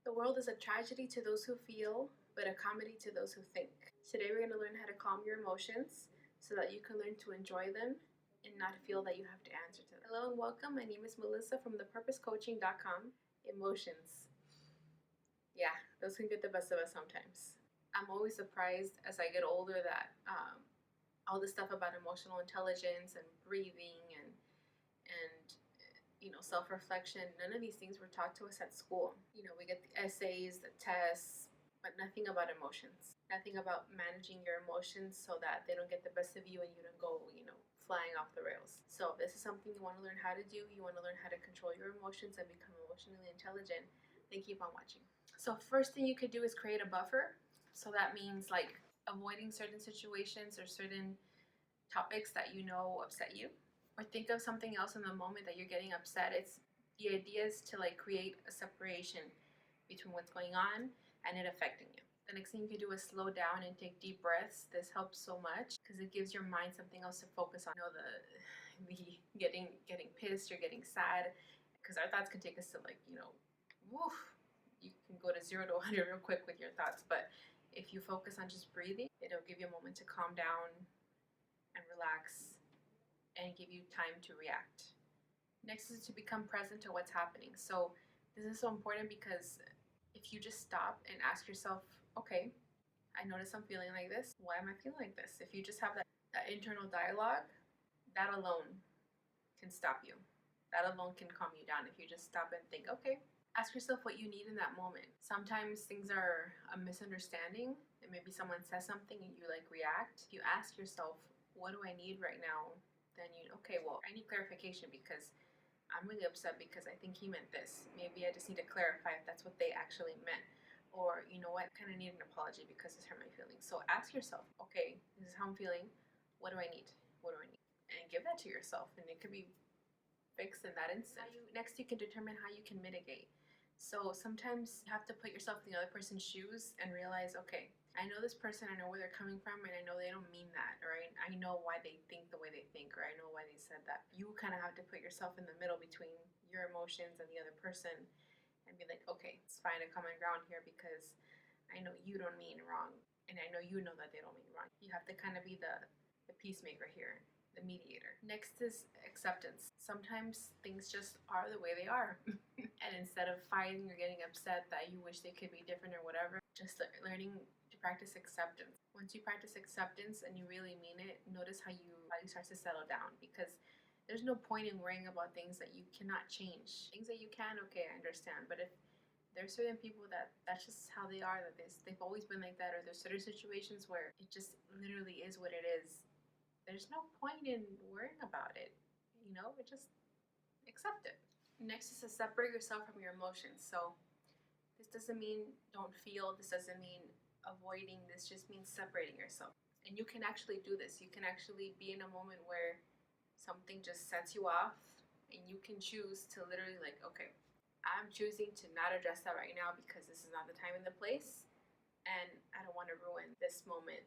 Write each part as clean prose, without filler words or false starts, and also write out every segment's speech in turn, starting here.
The world is a tragedy to those who feel, but a comedy to those who think. Today we're going to learn how to calm your emotions so that you can learn to enjoy them and not feel that you have to answer to them. Hello and welcome. My name is Melissa from thepurposecoaching.com. Emotions. Yeah, those can get the best of us sometimes. I'm always surprised as I get older that all this stuff about emotional intelligence and breathing and self-reflection, none of these things were taught to us at school. We get the essays, the tests, but nothing about emotions. Nothing about managing your emotions so that they don't get the best of you and you don't go, flying off the rails. So this is something you want to learn how to do. You want to learn how to control your emotions and become emotionally intelligent. Then keep on watching. So first thing you could do is create a buffer. So that means like avoiding certain situations or certain topics that upset you, or think of something else in the moment that you're getting upset. It's the idea is to create a separation between what's going on and it affecting you. The next thing you can do is slow down and take deep breaths. This helps so much because it gives your mind something else to focus on. The getting pissed or getting sad, because our thoughts can take us to woof. You can go to 0 to 100 real quick with your thoughts, but if you focus on just breathing, it'll give you a moment to calm down and relax and give you time to react. Next is to become present to what's happening. So this is so important because if you just stop and ask yourself, okay, I notice I'm feeling like this. Why am I feeling like this? If you just have that internal dialogue, that alone can stop you. That alone can calm you down. If you just stop and think, okay, ask yourself what you need in that moment. Sometimes things are a misunderstanding and maybe someone says something and you react. If you ask yourself, what do I need right now? Then I need clarification because I'm really upset because I think he meant this. Maybe I just need to clarify if that's what they actually meant. Or, I kind of need an apology because this hurt my feelings. So ask yourself, okay, this is how I'm feeling. What do I need? What do I need? And give that to yourself. And it could be fixed in that instant. Next, you can determine how you can mitigate. So sometimes you have to put yourself in the other person's shoes and realize, okay, I know this person, I know where they're coming from, and I know they don't mean that, or I know why they think the way they think, or I know why they said that. You kind of have to put yourself in the middle between your emotions and the other person and be like, okay, it's fine to common ground here because I know you don't mean wrong, and I know you know that they don't mean wrong. You have to kind of be the peacemaker here, the mediator. Next is acceptance. Sometimes things just are the way they are. And instead of fighting or getting upset that you wish they could be different or whatever, just learning to practice acceptance. Once you practice acceptance and you really mean it, notice how you start to settle down, because there's no point in worrying about things that you cannot change. Things that you can, okay, I understand. But if there's certain people that's just how they are, that they've always been like that, or there's certain situations where it just literally is what it is, there's no point in worrying about it. Just accept it. Next is to separate yourself from your emotions. So this doesn't mean don't feel, this doesn't mean avoiding, this just means separating yourself. And you can actually do this. You can actually be in a moment where something just sets you off and you can choose to literally okay, I'm choosing to not address that right now because this is not the time and the place, and I don't want to ruin this moment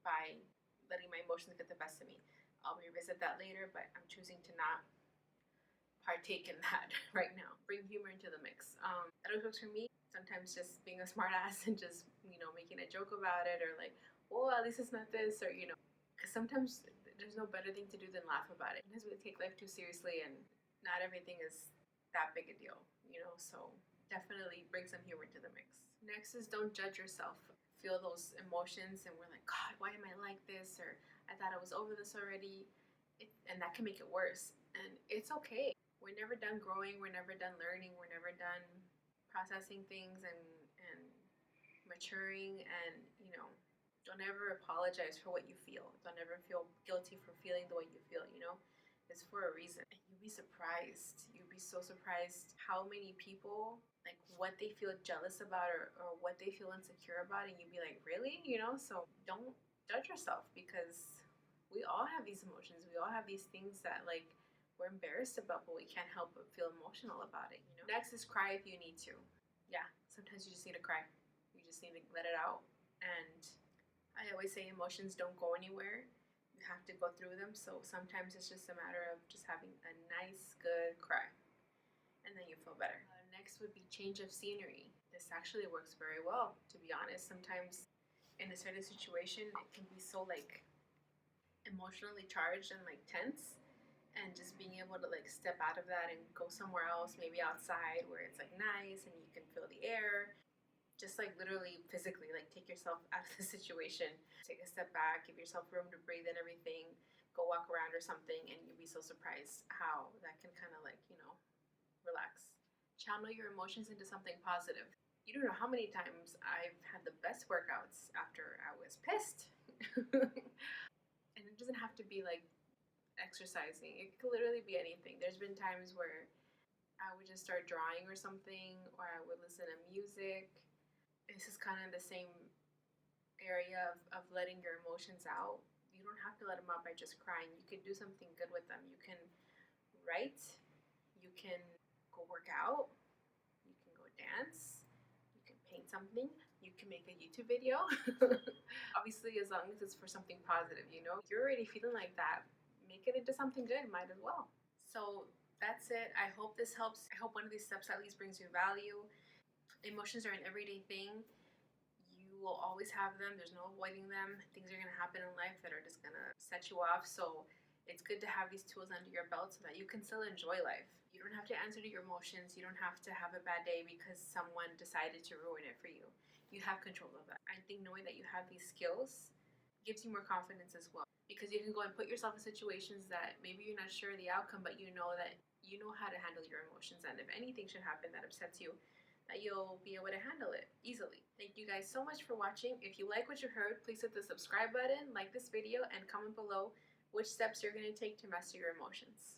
by letting my emotions get the best of me. I'll revisit that later, but I'm choosing to not partake in that right now. Bring humor into the mix. That always works for me. Sometimes just being a smart ass and just, making a joke about it, or oh, at least it's not this, or, because sometimes there's no better thing to do than laugh about it. Because we take life too seriously and not everything is that big a deal, so definitely bring some humor into the mix. Next is don't judge yourself. Feel those emotions and we're like, God, why am I like this? Or I thought I was over this already. And that can make it worse. And it's okay. We're never done growing. We're never done learning. We're never done processing things and maturing. And, don't ever apologize for what you feel. Don't ever feel guilty for feeling the way you feel, It's for a reason. And you'd be surprised. You'd be so surprised how many people, what they feel jealous about or what they feel insecure about. And you'd be like, really? So don't judge yourself, because we all have these emotions. We all have these things that we're embarrassed about, but we can't help but feel emotional about it. Next is cry if you need to. Yeah, sometimes you just need to cry. You just need to let it out. And I always say emotions don't go anywhere. You have to go through them. So sometimes it's just a matter of just having a nice, good cry, and then you feel better. Next would be change of scenery. This actually works very well, to be honest. Sometimes in a certain situation, it can be so like emotionally charged and like tense, and just being able to like step out of that and go somewhere else, maybe outside where it's like nice and you can feel the air. Just like literally physically, like take yourself out of the situation, take a step back, give yourself room to breathe and everything, go walk around or something, and you'll be so surprised how that can kind of like, relax. Channel your emotions into something positive. You don't know how many times I've had the best workouts after I was pissed. And it doesn't have to be like exercising, it could literally be anything. There's been times where I would just start drawing or something, or I would listen to music. This is kind of the same area of letting your emotions out. You don't have to let them out by just crying. You can do something good with them. You can write, you can go work out, you can go dance, you can paint something, you can make a YouTube video. Obviously, as long as it's for something positive, you're already feeling like that. Make it into something good, might as well. So that's it. I hope this helps. I hope one of these steps at least brings you value. Emotions are an everyday thing. You will always have them. There's no avoiding them. Things are going to happen in life that are just going to set you off. So it's good to have these tools under your belt so that you can still enjoy life. You don't have to answer to your emotions. You don't have to have a bad day because someone decided to ruin it for you. You have control of that. I think knowing that you have these skills gives you more confidence as well, because you can go and put yourself in situations that maybe you're not sure of the outcome, but you know that you know how to handle your emotions, and if anything should happen that upsets you, that you'll be able to handle it easily. Thank you guys so much for watching. If you like what you heard, please hit the subscribe button, like this video, and comment below which steps you're going to take to master your emotions.